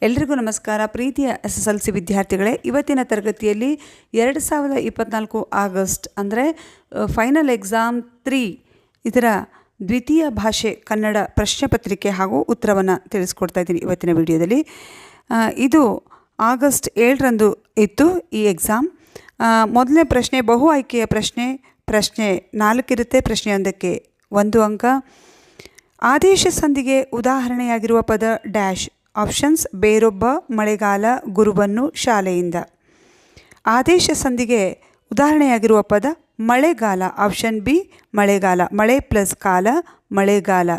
ಎಲ್ರಿಗೂ ನಮಸ್ಕಾರ. ಪ್ರೀತಿಯ SSLC ವಿದ್ಯಾರ್ಥಿಗಳೇ, ಇವತ್ತಿನ ತರಗತಿಯಲ್ಲಿ 2024 ಆಗಸ್ಟ್ ಅಂದರೆ ಫೈನಲ್ ಎಕ್ಸಾಮ್ 3 ಇದರ ದ್ವಿತೀಯ ಭಾಷೆ ಕನ್ನಡ ಪ್ರಶ್ನೆ ಪತ್ರಿಕೆ ಹಾಗೂ ಉತ್ತರವನ್ನು ತಿಳಿಸ್ಕೊಡ್ತಾ ಇದ್ದೀನಿ ಇವತ್ತಿನ ವಿಡಿಯೋದಲ್ಲಿ. ಇದು ಆಗಸ್ಟ್ 7ರಂದು ಇತ್ತು ಈ ಎಕ್ಸಾಮ್. ಮೊದಲನೇ ಪ್ರಶ್ನೆ ಬಹು ಆಯ್ಕೆಯ ಪ್ರಶ್ನೆ 4 ಇರುತ್ತೆ. ಪ್ರಶ್ನೆಯೊಂದಕ್ಕೆ 1 ಅಂಕ. ಆದೇಶ ಸಂಧಿಗೆ ಉದಾಹರಣೆಯಾಗಿರುವ ಪದ ಡ್ಯಾಶ್. ಆಪ್ಷನ್ಸ್: ಬೇರೊಬ್ಬ, ಮಳೆಗಾಲ, ಗುರುಬನ್ನು, ಶಾಲೆಯಿಂದ. ಆದೇಶ ಸಂಧಿಗೆ ಉದಾಹರಣೆಯಾಗಿರುವ ಪದ ಮಳೆಗಾಲ. ಆಪ್ಷನ್ ಬಿ ಮಳೆಗಾಲ. ಮಳೆ ಪ್ಲಸ್ ಕಾಲ ಮಳೆಗಾಲ.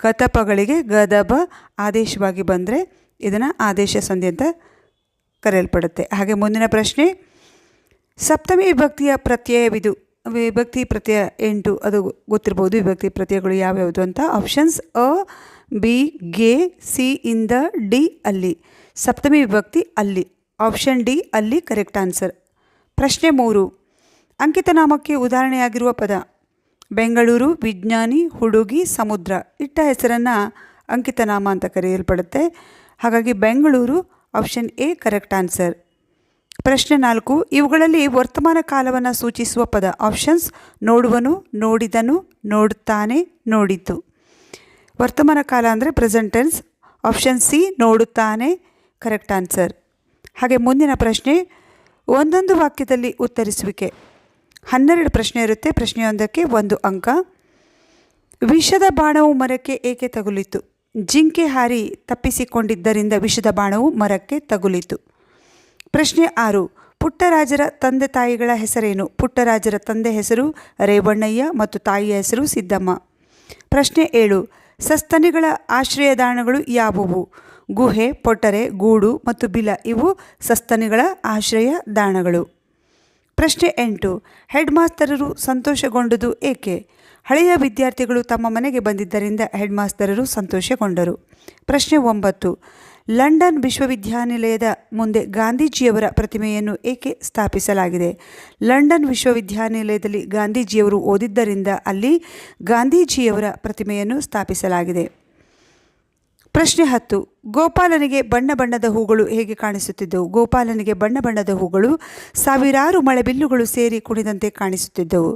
ಕತಪಗಳಿಗೆ ಗದಬ ಆದೇಶವಾಗಿ ಬಂದರೆ ಇದನ್ನು ಆದೇಶ ಸಂಧಿ ಅಂತ ಕರೆಯಲ್ಪಡುತ್ತೆ. ಹಾಗೆ ಮುಂದಿನ ಪ್ರಶ್ನೆ, ಸಪ್ತಮಿ ವಿಭಕ್ತಿಯ ಪ್ರತ್ಯಯವಿದು. ವಿಭಕ್ತಿ ಪ್ರತ್ಯಯ 8, ಅದು ಗೊತ್ತಿರ್ಬೋದು. ವಿಭಕ್ತಿ ಪ್ರತ್ಯಯಗಳು ಯಾವ್ಯಾವುದು ಅಂತ. ಆಪ್ಷನ್ಸ್: ಅ, ಬಿ, ಗೆ, ಸಿ ಇಂದ ಡಿ, ಅಲ್ಲಿ. ಸಪ್ತಮಿ ವಿಭಕ್ತಿ ಅಲ್ಲಿ. ಆಪ್ಷನ್ ಡಿ ಅಲ್ಲಿ ಕರೆಕ್ಟ್ ಆನ್ಸರ್. ಪ್ರಶ್ನೆ 3, ಅಂಕಿತನಾಮಕ್ಕೆ ಉದಾಹರಣೆಯಾಗಿರುವ ಪದ ಬೆಂಗಳೂರು, ವಿಜ್ಞಾನಿ, ಹುಡುಗಿ, ಸಮುದ್ರ. ಇಟ್ಟ ಹೆಸರನ್ನು ಅಂಕಿತನಾಮ ಅಂತ ಕರೆಯಲ್ಪಡುತ್ತೆ. ಹಾಗಾಗಿ Bengaluru option A correct answer. ಪ್ರಶ್ನೆ 4, ಇವುಗಳಲ್ಲಿ ವರ್ತಮಾನ ಕಾಲವನ್ನು ಸೂಚಿಸುವ ಪದ. ಆಪ್ಷನ್ಸ್: ನೋಡುವನು, ನೋಡಿದನು, ನೋಡುತ್ತಾನೆ, ನೋಡಿತು. ವರ್ತಮಾನ ಕಾಲ ಅಂದರೆ ಪ್ರೆಸೆಂಟ್ ಟೆನ್ಸ್. ಆಪ್ಷನ್ ಸಿ ನೋಡುತ್ತಾನೆ ಕರೆಕ್ಟ್ ಆನ್ಸರ್. ಹಾಗೆ ಮುಂದಿನ ಪ್ರಶ್ನೆ, ಒಂದೊಂದು ವಾಕ್ಯದಲ್ಲಿ ಉತ್ತರಿಸುವಿಕೆ. 12 ಪ್ರಶ್ನೆ ಇರುತ್ತೆ. ಪ್ರಶ್ನೆಯೊಂದಕ್ಕೆ 1 ಅಂಕ. ವಿಷದ ಬಾಣವು ಮರಕ್ಕೆ ಏಕೆ ತಗುಲಿತು? ಜಿಂಕೆ ಹಾರಿ ತಪ್ಪಿಸಿಕೊಂಡಿದ್ದರಿಂದ ವಿಷದ ಬಾಣವು ಮರಕ್ಕೆ ತಗುಲಿತು. ಪ್ರಶ್ನೆ 6, ಪುಟ್ಟರಾಜರ ತಂದೆ ತಾಯಿಗಳ ಹೆಸರೇನು? ಪುಟ್ಟರಾಜರ ತಂದೆ ಹೆಸರು ರೇವಣ್ಣಯ್ಯ ಮತ್ತು ತಾಯಿಯ ಹೆಸರು ಸಿದ್ದಮ್ಮ. ಪ್ರಶ್ನೆ 7, ಸಸ್ತನಿಗಳ ಆಶ್ರಯದಾನಗಳು ಯಾವುವು? ಗುಹೆ, ಪೊಟರೆ, ಗೂಡು ಮತ್ತು ಬಿಲ ಇವು ಸಸ್ತನಿಗಳ ಆಶ್ರಯದಾನಗಳು. ಪ್ರಶ್ನೆ 8, ಹೆಡ್ ಮಾಸ್ತರರು ಸಂತೋಷಗೊಂಡುದು ಏಕೆ? ಹಳೆಯ ವಿದ್ಯಾರ್ಥಿಗಳು ತಮ್ಮ ಮನೆಗೆ ಬಂದಿದ್ದರಿಂದ ಹೆಡ್ ಮಾಸ್ತರರು ಸಂತೋಷಗೊಂಡರು. ಪ್ರಶ್ನೆ 9, ಲಂಡನ್ ವಿಶ್ವವಿದ್ಯಾನಿಲಯದ ಮುಂದೆ ಗಾಂಧೀಜಿಯವರ ಪ್ರತಿಮೆಯನ್ನು ಏಕೆ ಸ್ಥಾಪಿಸಲಾಗಿದೆ? ಲಂಡನ್ ವಿಶ್ವವಿದ್ಯಾನಿಲಯದಲ್ಲಿ ಗಾಂಧೀಜಿಯವರು ಓದಿದ್ದರಿಂದ ಅಲ್ಲಿ ಗಾಂಧೀಜಿಯವರ ಪ್ರತಿಮೆಯನ್ನು ಸ್ಥಾಪಿಸಲಾಗಿದೆ. ಪ್ರಶ್ನೆ 10, ಗೋಪಾಲನಿಗೆ ಬಣ್ಣ ಬಣ್ಣದ ಹೂಗಳು ಹೇಗೆ ಕಾಣಿಸುತ್ತಿದ್ದವು? ಗೋಪಾಲನಿಗೆ ಬಣ್ಣ ಬಣ್ಣದ ಹೂಗಳು ಸಾವಿರಾರು ಮಳೆಬಿಲ್ಲುಗಳು ಸೇರಿ ಕುಣಿದಂತೆ ಕಾಣಿಸುತ್ತಿದ್ದವು.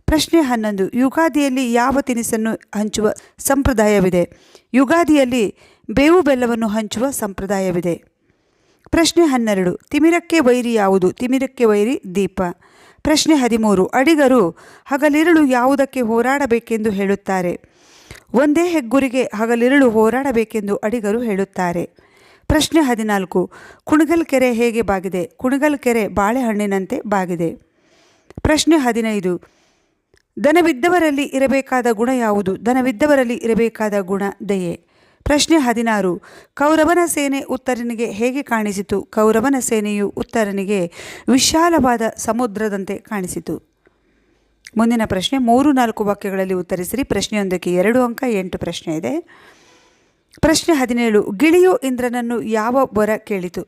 ಪ್ರಶ್ನೆ 11, ಯುಗಾದಿಯಲ್ಲಿ ಯಾವ ತಿನಿಸನ್ನು ಹಂಚುವ ಸಂಪ್ರದಾಯವಿದೆ? ಯುಗಾದಿಯಲ್ಲಿ ಬೇವು ಬೆಲ್ಲವನ್ನು ಹಂಚುವ ಸಂಪ್ರದಾಯವಿದೆ. ಪ್ರಶ್ನೆ 12, ತಿಮಿರಕ್ಕೆ ವೈರಿ ಯಾವುದು? ತಿಮಿರಕ್ಕೆ ವೈರಿ ದೀಪ. ಪ್ರಶ್ನೆ 13, ಅಡಿಗರು ಹಗಲಿರುಳು ಯಾವುದಕ್ಕೆ ಹೋರಾಡಬೇಕೆಂದು ಹೇಳುತ್ತಾರೆ? ಒಂದೇ ಹೆಗ್ಗುರಿಗೆ ಹಗಲಿರುಳು ಹೋರಾಡಬೇಕೆಂದು ಅಡಿಗರು ಹೇಳುತ್ತಾರೆ. ಪ್ರಶ್ನೆ 14, ಕುಣಗಲ್ ಕೆರೆ ಹೇಗೆ ಬಾಗಿದೆ? ಕುಣಗಲ್ ಕೆರೆ ಬಾಳೆಹಣ್ಣಿನಂತೆ ಬಾಗಿದೆ. ಪ್ರಶ್ನೆ 15, ದನವಿದ್ದವರಲ್ಲಿ ಇರಬೇಕಾದ ಗುಣ ಯಾವುದು? ದನವಿದ್ದವರಲ್ಲಿ ಇರಬೇಕಾದ ಗುಣ ದಯೆ. ಪ್ರಶ್ನೆ 16, ಕೌರವನ ಸೇನೆ ಉತ್ತರನಿಗೆ ಹೇಗೆ ಕಾಣಿಸಿತು? ಕೌರವನ ಸೇನೆಯು ಉತ್ತರನಿಗೆ ವಿಶಾಲವಾದ ಸಮುದ್ರದಂತೆ ಕಾಣಿಸಿತು. ಮುಂದಿನ ಪ್ರಶ್ನೆ 3-4 ವಾಕ್ಯಗಳಲ್ಲಿ ಉತ್ತರಿಸಿರಿ. ಪ್ರಶ್ನೆಯೊಂದಕ್ಕೆ 2 ಅಂಕ. 8 ಪ್ರಶ್ನೆ ಇದೆ. ಪ್ರಶ್ನೆ 17, ಗಿಳಿಯು ಇಂದ್ರನನ್ನು ಯಾವ ವರ ಕೇಳಿತು?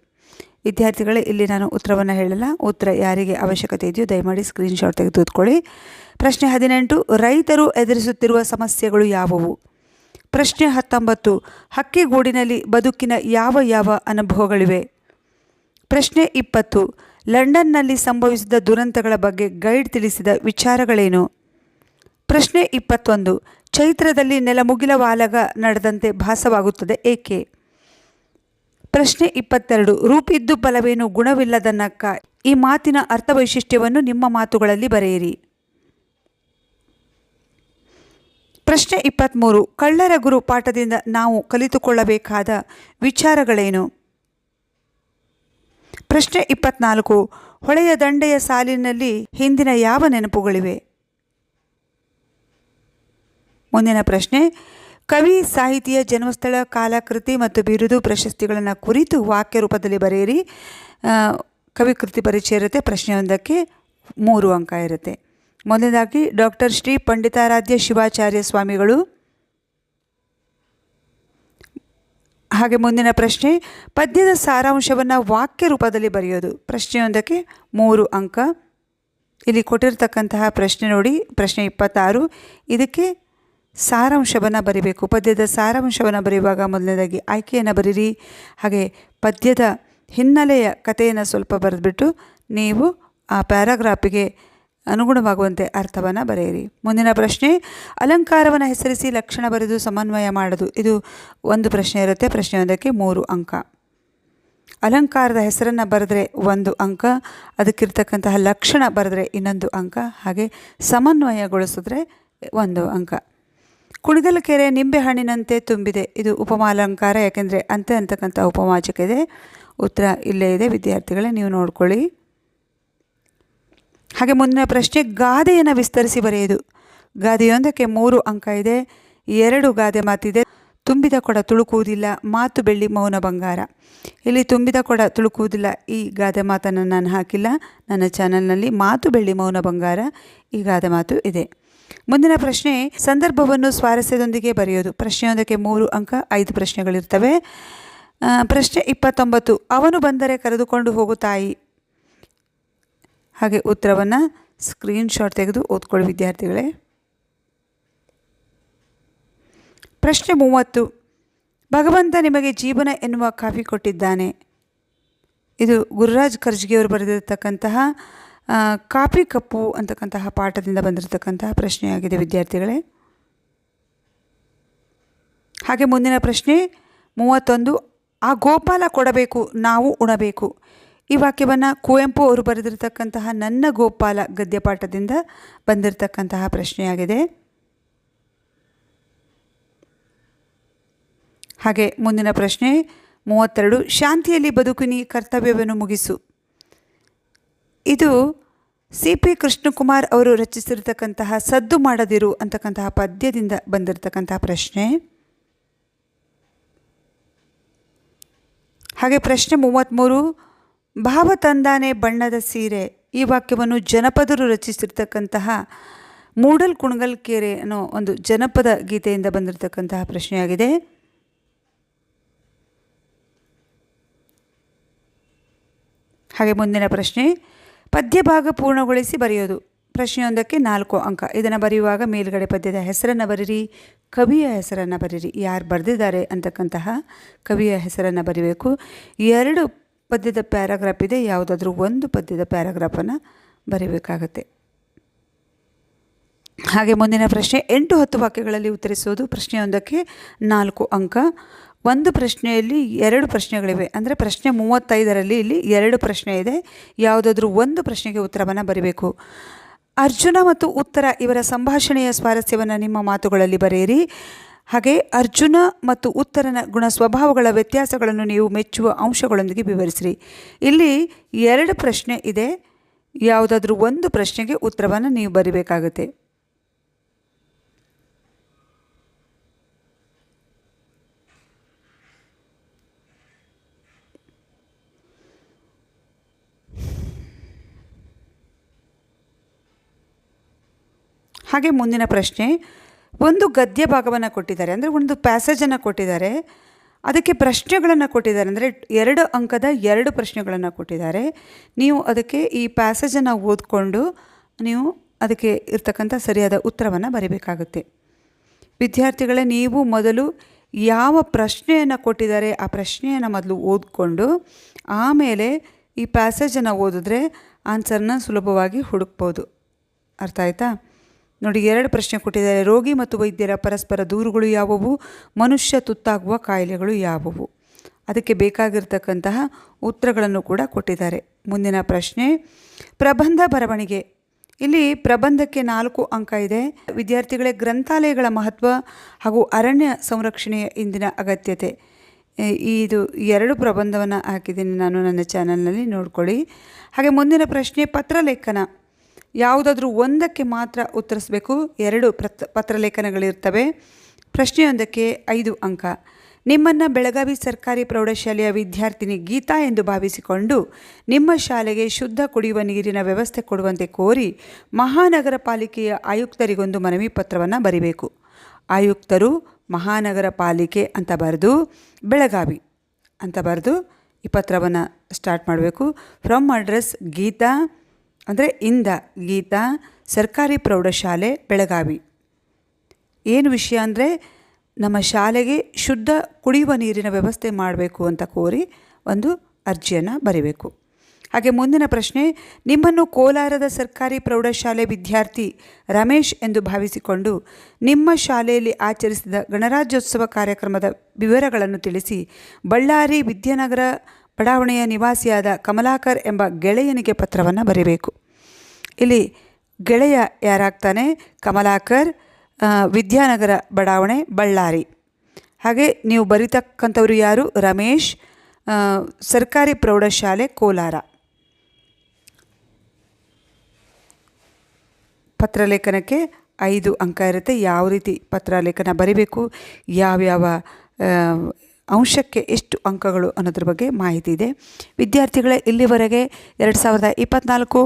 ವಿದ್ಯಾರ್ಥಿಗಳೇ, ಇಲ್ಲಿ ನಾನು ಉತ್ತರವನ್ನು ಹೇಳಲ್ಲ. ಉತ್ತರ ಯಾರಿಗೆ ಅವಶ್ಯಕತೆ ಇದೆಯೋ ದಯಮಾಡಿ ಸ್ಕ್ರೀನ್ಶಾಟ್ ತೆಗೆದುಕೊಳ್ಳಿ. ಪ್ರಶ್ನೆ 18, ರೈತರು ಎದುರಿಸುತ್ತಿರುವ ಸಮಸ್ಯೆಗಳು ಯಾವುವು? ಪ್ರಶ್ನೆ 19, ಹಕ್ಕಿಗೂಡಿನಲ್ಲಿ ಬದುಕಿನ ಯಾವ ಯಾವ ಅನುಭವಗಳಿವೆ? ಪ್ರಶ್ನೆ 20, ಲಂಡನ್ನಲ್ಲಿ ಸಂಭವಿಸಿದ ದುರಂತಗಳ ಬಗ್ಗೆ ಗೈಡ್ ತಿಳಿಸಿದ ವಿಚಾರಗಳೇನು? ಪ್ರಶ್ನೆ 21, ಚೈತ್ರದಲ್ಲಿ ನೆಲಮುಗಿಲ ವಾಲಗ ನಡೆದಂತೆ ಭಾಸವಾಗುತ್ತದೆ ಏಕೆ? ಪ್ರಶ್ನೆ 22, ರೂಪಿದ್ದು ಫಲವೇನು ಗುಣವಿಲ್ಲದನ್ನಕ್ಕ. ಈ ಮಾತಿನ ಅರ್ಥವೈಶಿಷ್ಟ್ಯವನ್ನು ನಿಮ್ಮ ಮಾತುಗಳಲ್ಲಿ ಬರೆಯಿರಿ. ಪ್ರಶ್ನೆ 23, ಕಳ್ಳರ ಗುರು ಪಾಠದಿಂದ ನಾವು ಕಲಿತುಕೊಳ್ಳಬೇಕಾದ ವಿಚಾರಗಳೇನು? ಪ್ರಶ್ನೆ 24, ಹೊಳೆಯ ದಂಡೆಯ ಸಾಲಿನಲ್ಲಿ ಹಿಂದಿನ ಯಾವ ನೆನಪುಗಳಿವೆ? ಮುಂದಿನ ಪ್ರಶ್ನೆ, ಕವಿ ಸಾಹಿತಿಯ ಜನ್ಮಸ್ಥಳ, ಕಾಲ, ಕೃತಿ ಮತ್ತು ಬಿರುದು ಪ್ರಶಸ್ತಿಗಳನ್ನು ಕುರಿತು ವಾಕ್ಯ ರೂಪದಲ್ಲಿ ಬರೆಯಿರಿ. ಕವಿ ಕೃತಿ ಪರಿಚಯ ಇರುತ್ತೆ. ಪ್ರಶ್ನೆಯೊಂದಕ್ಕೆ 3 ಅಂಕ ಇರುತ್ತೆ. ಮೊದಲನೇದಾಗಿ ಡಾಕ್ಟರ್ ಶ್ರೀ ಪಂಡಿತಾರಾಧ್ಯ ಶಿವಾಚಾರ್ಯ ಸ್ವಾಮಿಗಳು. ಹಾಗೆ ಮುಂದಿನ ಪ್ರಶ್ನೆ, ಪದ್ಯದ ಸಾರಾಂಶವನ್ನು ವಾಕ್ಯ ರೂಪದಲ್ಲಿ ಬರೆಯೋದು. ಪ್ರಶ್ನೆಯೊಂದಕ್ಕೆ 3 ಅಂಕ. ಇಲ್ಲಿ ಕೊಟ್ಟಿರ್ತಕ್ಕಂತಹ ಪ್ರಶ್ನೆ ನೋಡಿ, ಪ್ರಶ್ನೆ 26. ಇದಕ್ಕೆ ಸಾರಾಂಶವನ್ನು ಬರೀಬೇಕು. ಪದ್ಯದ ಸಾರಾಂಶವನ್ನು ಬರೆಯುವಾಗ ಮೊದಲನೇದಾಗಿ ಆಯ್ಕೆಯನ್ನು ಬರೀರಿ. ಹಾಗೆ ಪದ್ಯದ ಹಿನ್ನೆಲೆಯ ಕಥೆಯನ್ನು ಸ್ವಲ್ಪ ಬರೆದ್ಬಿಟ್ಟು ನೀವು ಆ ಪ್ಯಾರಾಗ್ರಾಫಿಗೆ ಅನುಗುಣವಾಗುವಂತೆ ಅರ್ಥವನ್ನು ಬರೆಯಿರಿ. ಮುಂದಿನ ಪ್ರಶ್ನೆ, ಅಲಂಕಾರವನ್ನು ಹೆಸರಿಸಿ ಲಕ್ಷಣ ಬರೆದು ಸಮನ್ವಯ ಮಾಡೋದು. ಇದು ಒಂದು ಪ್ರಶ್ನೆ ಇರುತ್ತೆ. ಪ್ರಶ್ನೆಯೊಂದಕ್ಕೆ 3 ಅಂಕ. ಅಲಂಕಾರದ ಹೆಸರನ್ನು ಬರೆದ್ರೆ 1 ಅಂಕ, ಅದಕ್ಕಿರ್ತಕ್ಕಂತಹ ಲಕ್ಷಣ ಬರೆದ್ರೆ 1 ಅಂಕ, ಹಾಗೆ ಸಮನ್ವಯಗೊಳಿಸಿದ್ರೆ 1 ಅಂಕ. ಕುಣಿಗಲ್ ಕೆರೆ ನಿಂಬೆಹಣ್ಣಿನಂತೆ ತುಂಬಿದೆ. ಇದು ಉಪಮಾಲಂಕಾರ, ಯಾಕೆಂದರೆ ಅಂತೆ ಅಂತಕ್ಕಂಥ ಉಪವಾಚಕ ಇದೆ. ಉತ್ತರ ಇಲ್ಲೇ ಇದೆ ವಿದ್ಯಾರ್ಥಿಗಳೇ, ನೀವು ನೋಡ್ಕೊಳ್ಳಿ. ಹಾಗೆ ಮುಂದಿನ ಪ್ರಶ್ನೆ, ಗಾದೆಯನ್ನು ವಿಸ್ತರಿಸಿ ಬರೆಯೋದು. ಗಾದೆಯೊಂದಕ್ಕೆ 3 ಅಂಕ ಇದೆ. 2 ಗಾದೆ ಮಾತಿದೆ. ತುಂಬಿದ ಕೊಡ ತುಳುಕುವುದಿಲ್ಲ, ಮಾತು ಬೆಳ್ಳಿ ಮೌನ ಬಂಗಾರ. ಇಲ್ಲಿ ತುಂಬಿದ ಕೊಡ ತುಳುಕುವುದಿಲ್ಲ ಈ ಗಾದೆ ಮಾತನ್ನು ನಾನು ಹಾಕಿಲ್ಲ. ನನ್ನ ಚಾನಲ್ನಲ್ಲಿ ಮಾತು ಬೆಳ್ಳಿ ಮೌನ ಬಂಗಾರ ಈ ಗಾದೆ ಮಾತು ಇದೆ. ಮುಂದಿನ ಪ್ರಶ್ನೆ, ಸಂದರ್ಭವನ್ನು ಸ್ವಾರಸ್ಯದೊಂದಿಗೆ ಬರೆಯೋದು. ಪ್ರಶ್ನೆಯೊಂದಕ್ಕೆ 3 ಅಂಕ, 5 ಪ್ರಶ್ನೆಗಳಿರ್ತವೆ. ಪ್ರಶ್ನೆ 29, ಅವನು ಬಂದರೆ ಕರೆದುಕೊಂಡು ಹೋಗು ತಾಯಿ. ಹಾಗೆ ಉತ್ತರವನ್ನು ಸ್ಕ್ರೀನ್ಶಾಟ್ ತೆಗೆದು ಓದ್ಕೊಳ್ಳಿ ವಿದ್ಯಾರ್ಥಿಗಳೇ. ಪ್ರಶ್ನೆ 30, ಭಗವಂತ ನಿಮಗೆ ಜೀವನ ಎನ್ನುವ ಕಾಫಿ ಕೊಟ್ಟಿದ್ದಾನೆ. ಇದು ಗುರುರಾಜ್ ಕರ್ಜ್ಗಿಯವರು ಬರೆದಿರತಕ್ಕಂತಹ ಕಾಫಿ ಕಪ್ಪು ಅಂತಕ್ಕಂತಹ ಪಾಠದಿಂದ ಬಂದಿರತಕ್ಕಂತಹ ಪ್ರಶ್ನೆಯಾಗಿದೆ ವಿದ್ಯಾರ್ಥಿಗಳೇ. ಹಾಗೆ ಮುಂದಿನ ಪ್ರಶ್ನೆ 31, ಆ ಗೋಪಾಲ ಕೊಡಬೇಕು ನಾವು ಉಣಬೇಕು. ಈ ವಾಕ್ಯವನ್ನು ಕುವೆಂಪು ಅವರು ಬರೆದಿರತಕ್ಕಂತಹ ನನ್ನ ಗೋಪಾಲ ಗದ್ಯಪಾಠದಿಂದ ಬಂದಿರತಕ್ಕಂತಹ ಪ್ರಶ್ನೆಯಾಗಿದೆ. ಹಾಗೆ ಮುಂದಿನ ಪ್ರಶ್ನೆ 32, ಶಾಂತಿಯಲ್ಲಿ ಬದುಕಿನಿ ಕರ್ತವ್ಯವನ್ನು ಮುಗಿಸು. ಇದು CP ಕೃಷ್ಣಕುಮಾರ್ ಅವರು ರಚಿಸಿರ್ತಕ್ಕಂತಹ ಸದ್ದು ಮಾಡದಿರು ಅಂತಕ್ಕಂತಹ ಪದ್ಯದಿಂದ ಬಂದಿರತಕ್ಕಂತಹ ಪ್ರಶ್ನೆ. ಹಾಗೆ ಪ್ರಶ್ನೆ 33, ಭಾವ ತಂದಾನೆ ಬಣ್ಣದ ಸೀರೆ. ಈ ವಾಕ್ಯವನ್ನು ಜನಪದರು ರಚಿಸಿರ್ತಕ್ಕಂತಹ ಮೂಡಲ್ ಕುಣಗಲ್ ಕೆರೆ ಅನ್ನೋ ಒಂದು ಜನಪದ ಗೀತೆಯಿಂದ ಬಂದಿರತಕ್ಕಂತಹ ಪ್ರಶ್ನೆಯಾಗಿದೆ. ಹಾಗೆ ಮುಂದಿನ ಪ್ರಶ್ನೆ, ಪದ್ಯ ಭಾಗ ಪೂರ್ಣಗೊಳಿಸಿ ಬರೆಯೋದು. ಪ್ರಶ್ನೆಯೊಂದಕ್ಕೆ 4 ಅಂಕ. ಇದನ್ನು ಬರೆಯುವಾಗ ಮೇಲ್ಗಡೆ ಪದ್ಯದ ಹೆಸರನ್ನು ಬರೀರಿ, ಕವಿಯ ಹೆಸರನ್ನು ಬರೀರಿ, ಯಾರು ಬರೆದಿದ್ದಾರೆ ಅಂತಕ್ಕಂತಹ ಕವಿಯ ಹೆಸರನ್ನು ಬರೀಬೇಕು. 2 ಪದ್ಯದ ಪ್ಯಾರಾಗ್ರಾಫ್ ಇದೆ, ಯಾವುದಾದ್ರೂ ಒಂದು ಪದ್ಯದ ಪ್ಯಾರಾಗ್ರಾಫನ್ನು ಬರೀಬೇಕಾಗತ್ತೆ. ಹಾಗೆ ಮುಂದಿನ ಪ್ರಶ್ನೆ, 8-10 ವಾಕ್ಯಗಳಲ್ಲಿ ಉತ್ತರಿಸುವುದು. ಪ್ರಶ್ನೆಯೊಂದಕ್ಕೆ 4 ಅಂಕ. ಒಂದು ಪ್ರಶ್ನೆಯಲ್ಲಿ 2 ಪ್ರಶ್ನೆಗಳಿವೆ, ಅಂದರೆ ಪ್ರಶ್ನೆ 35ರಲ್ಲಿ ಇಲ್ಲಿ 2 ಪ್ರಶ್ನೆ ಇದೆ. ಯಾವುದಾದ್ರೂ ಒಂದು ಪ್ರಶ್ನೆಗೆ ಉತ್ತರವನ್ನು ಬರೀಬೇಕು. ಅರ್ಜುನ ಮತ್ತು ಉತ್ತರ ಇವರ ಸಂಭಾಷಣೆಯ ಸ್ವಾರಸ್ಯವನ್ನು ನಿಮ್ಮ ಮಾತುಗಳಲ್ಲಿ ಬರೆಯಿರಿ. ಹಾಗೆ ಅರ್ಜುನ ಮತ್ತು ಉತ್ತರನ ಗುಣ ಸ್ವಭಾವಗಳ ವ್ಯತ್ಯಾಸಗಳನ್ನು ನೀವು ಮೆಚ್ಚುವ ಅಂಶಗಳೊಂದಿಗೆ ವಿವರಿಸಿರಿ. ಇಲ್ಲಿ 2 ಪ್ರಶ್ನೆ ಇದೆ, ಯಾವುದಾದ್ರೂ ಒಂದು ಪ್ರಶ್ನೆಗೆ ಉತ್ತರವನ್ನು ನೀವು ಬರೀಬೇಕಾಗುತ್ತೆ. ಹಾಗೆ ಮುಂದಿನ ಪ್ರಶ್ನೆ, ಒಂದು ಗದ್ಯ ಭಾಗವನ್ನು ಕೊಟ್ಟಿದ್ದಾರೆ, ಅಂದರೆ ಒಂದು ಪ್ಯಾಸೇಜನ್ನು ಕೊಟ್ಟಿದ್ದಾರೆ, ಅದಕ್ಕೆ ಪ್ರಶ್ನೆಗಳನ್ನು ಕೊಟ್ಟಿದ್ದಾರೆ, ಅಂದರೆ 2 ಅಂಕದ 2 ಪ್ರಶ್ನೆಗಳನ್ನು ಕೊಟ್ಟಿದ್ದಾರೆ. ನೀವು ಅದಕ್ಕೆ ಈ ಪ್ಯಾಸೇಜನ್ನು ಓದಿಕೊಂಡು ನೀವು ಅದಕ್ಕೆ ಇರ್ತಕ್ಕಂಥ ಸರಿಯಾದ ಉತ್ತರವನ್ನು ಬರೀಬೇಕಾಗುತ್ತೆ. ವಿದ್ಯಾರ್ಥಿಗಳೇ, ನೀವು ಮೊದಲು ಯಾವ ಪ್ರಶ್ನೆಯನ್ನು ಕೊಟ್ಟಿದ್ದಾರೆ ಆ ಪ್ರಶ್ನೆಯನ್ನು ಮೊದಲು ಓದಿಕೊಂಡು ಆಮೇಲೆ ಈ ಪ್ಯಾಸೇಜನ್ನು ಓದಿದ್ರೆ ಆನ್ಸರ್ನ ಸುಲಭವಾಗಿ ಹುಡುಕ್ಬೋದು. ಅರ್ಥ ಆಯಿತಾ? ನೋಡಿ, 2 ಪ್ರಶ್ನೆ ಕೊಟ್ಟಿದ್ದಾರೆ. ರೋಗಿ ಮತ್ತು ವೈದ್ಯರ ಪರಸ್ಪರ ದೂರುಗಳು ಯಾವುವು? ಮನುಷ್ಯ ತುತ್ತಾಗುವ ಕಾಯಿಲೆಗಳು ಯಾವುವು? ಅದಕ್ಕೆ ಬೇಕಾಗಿರ್ತಕ್ಕಂತಹ ಉತ್ತರಗಳನ್ನು ಕೂಡ ಕೊಟ್ಟಿದ್ದಾರೆ. ಮುಂದಿನ ಪ್ರಶ್ನೆ, ಪ್ರಬಂಧ ಬರವಣಿಗೆ. ಇಲ್ಲಿ ಪ್ರಬಂಧಕ್ಕೆ 4 ಅಂಕ ಇದೆ. ವಿದ್ಯಾರ್ಥಿಗಳೇ, ಗ್ರಂಥಾಲಯಗಳ ಮಹತ್ವ ಹಾಗೂ ಅರಣ್ಯ ಸಂರಕ್ಷಣೆಯ ಇಂದಿನ ಅಗತ್ಯತೆ, ಇದು 2 ಪ್ರಬಂಧವನ್ನು ಹಾಕಿದ್ದೀನಿ ನಾನು ನನ್ನ ಚಾನಲ್ನಲ್ಲಿ, ನೋಡ್ಕೊಳ್ಳಿ. ಹಾಗೆ ಮುಂದಿನ ಪ್ರಶ್ನೆ, ಪತ್ರಲೇಖನ. ಯಾವುದಾದ್ರೂ ಒಂದಕ್ಕೆ ಮಾತ್ರ ಉತ್ತರಿಸಬೇಕು. 2 ಪತ್ರಲೇಖನಗಳಿರ್ತವೆ. ಪ್ರಶ್ನೆಯೊಂದಕ್ಕೆ 5 ಅಂಕ. ನಿಮ್ಮನ್ನು ಬೆಳಗಾವಿ ಸರ್ಕಾರಿ ಪ್ರೌಢಶಾಲೆಯ ವಿದ್ಯಾರ್ಥಿನಿ ಗೀತಾ ಎಂದು ಭಾವಿಸಿಕೊಂಡು ನಿಮ್ಮ ಶಾಲೆಗೆ ಶುದ್ಧ ಕುಡಿಯುವ ನೀರಿನ ವ್ಯವಸ್ಥೆ ಕೊಡುವಂತೆ ಕೋರಿ ಮಹಾನಗರ ಪಾಲಿಕೆಯ ಆಯುಕ್ತರಿಗೊಂದು ಮನವಿ ಪತ್ರವನ್ನು ಬರೀಬೇಕು. ಆಯುಕ್ತರು ಮಹಾನಗರ ಪಾಲಿಕೆ ಅಂತ ಬರೆದು ಬೆಳಗಾವಿ ಅಂತ ಬರೆದು ಈ ಪತ್ರವನ್ನು ಸ್ಟಾರ್ಟ್ ಮಾಡಬೇಕು. ಫ್ರಮ್ ಅಡ್ರೆಸ್ ಗೀತಾ, ಅಂದರೆ ಇಂದ ಗೀತಾ ಸರ್ಕಾರಿ ಪ್ರೌಢಶಾಲೆ ಬೆಳಗಾವಿ. ಏನು ವಿಷಯ ಅಂದರೆ ನಮ್ಮ ಶಾಲೆಗೆ ಶುದ್ಧ ಕುಡಿಯುವ ನೀರಿನ ವ್ಯವಸ್ಥೆ ಮಾಡಬೇಕು ಅಂತ ಕೋರಿ ಒಂದು ಅರ್ಜಿಯನ್ನು ಬರೀಬೇಕು. ಹಾಗೆ ಮುಂದಿನ ಪ್ರಶ್ನೆ, ನಿಮ್ಮನ್ನು ಕೋಲಾರದ ಸರ್ಕಾರಿ ಪ್ರೌಢಶಾಲೆ ವಿದ್ಯಾರ್ಥಿ ರಮೇಶ್ ಎಂದು ಭಾವಿಸಿಕೊಂಡು ನಿಮ್ಮ ಶಾಲೆಯಲ್ಲಿ ಆಚರಿಸಿದ ಗಣರಾಜ್ಯೋತ್ಸವ ಕಾರ್ಯಕ್ರಮದ ವಿವರಗಳನ್ನು ತಿಳಿಸಿ ಬಳ್ಳಾರಿ ವಿದ್ಯಾನಗರ ಬಡಾವಣೆಯ ನಿವಾಸಿಯಾದ ಕಮಲಾಕರ್ ಎಂಬ ಗೆಳೆಯನಿಗೆ ಪತ್ರವನ್ನು ಬರೀಬೇಕು. ಇಲ್ಲಿ ಗೆಳೆಯ ಯಾರಾಗ್ತಾನೆ? ಕಮಲಾಕರ್, ವಿದ್ಯಾನಗರ ಬಡಾವಣೆ, ಬಳ್ಳಾರಿ. ಹಾಗೆ ನೀವು ಬರೀತಕ್ಕಂಥವ್ರು ಯಾರು? ರಮೇಶ್, ಸರ್ಕಾರಿ ಪ್ರೌಢಶಾಲೆ, ಕೋಲಾರ. ಪತ್ರಲೇಖನಕ್ಕೆ 5 ಅಂಕ ಇರುತ್ತೆ. ಯಾವ ರೀತಿ ಪತ್ರಲೇಖನ ಬರೀಬೇಕು, ಯಾವ್ಯಾವ ಅಂಶಕ್ಕೆ ಎಷ್ಟು ಅಂಕಗಳು ಅನ್ನೋದ್ರ ಬಗ್ಗೆ ಮಾಹಿತಿ ಇದೆ. ವಿದ್ಯಾರ್ಥಿಗಳೇ, ಇಲ್ಲಿವರೆಗೆ 2024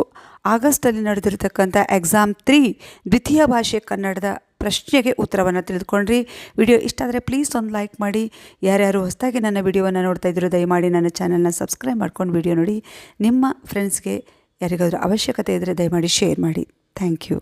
ಆಗಸ್ಟಲ್ಲಿ ನಡೆದಿರತಕ್ಕಂಥ ಎಕ್ಸಾಮ್ 3 ದ್ವಿತೀಯ ಭಾಷೆ ಕನ್ನಡದ ಪ್ರಶ್ನೆಗೆ ಉತ್ತರವನ್ನು ತಿಳಿದುಕೊಂಡ್ರಿ. ವಿಡಿಯೋ ಇಷ್ಟ ಆದರೆ ಪ್ಲೀಸ್ ಒಂದು ಲೈಕ್ ಮಾಡಿ. ಯಾರ್ಯಾರು ಹೊಸದಾಗಿ ನನ್ನ ವಿಡಿಯೋವನ್ನು ನೋಡ್ತಾ ಇದ್ದರೂ ದಯಮಾಡಿ ನನ್ನ ಚಾನಲ್ನ ಸಬ್ಸ್ಕ್ರೈಬ್ ಮಾಡ್ಕೊಂಡು ವಿಡಿಯೋ ನೋಡಿ. ನಿಮ್ಮ ಫ್ರೆಂಡ್ಸ್ಗೆ ಯಾರಿಗಾದರೂ ಅವಶ್ಯಕತೆ ಇದ್ದರೆ ದಯಮಾಡಿ ಶೇರ್ ಮಾಡಿ. Thank you.